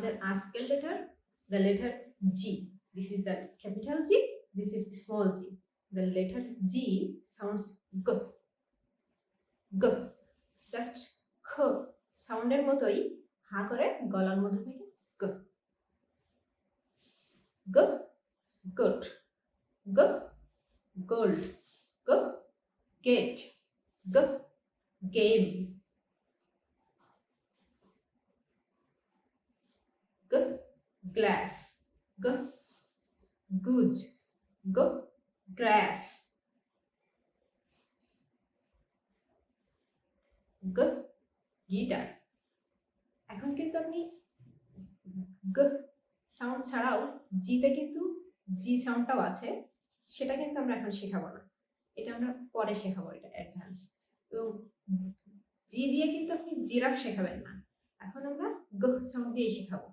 আমাদের আজকের letter, the letter G. This is the capital G, this is small G. The letter G sounds গ, গ। Just খ সাউন্ডের মতোই হা করে গলার মধ্যে থেকে গ, গ, গুড, গ, গোল্ড, গ, গেট, গ, গেম, গ, গ্লাস, গ, গুজ, গ, গ্রাস, গ, গিটার। এখন কিন্তু আপনি গ সাউন্ড ছাড়াও জিতে কিন্তু জি সাউন্ডটাও আছে, সেটা কিন্তু আমরা এখন শেখাবো না, এটা আমরা পরে শেখাবো, এটা অ্যাডভান্স। এবং জি দিয়ে কিন্তু আপনি জিরাফ শেখাবেন না, এখন আমরা গ সাউন্ড দিয়ে শেখাবো।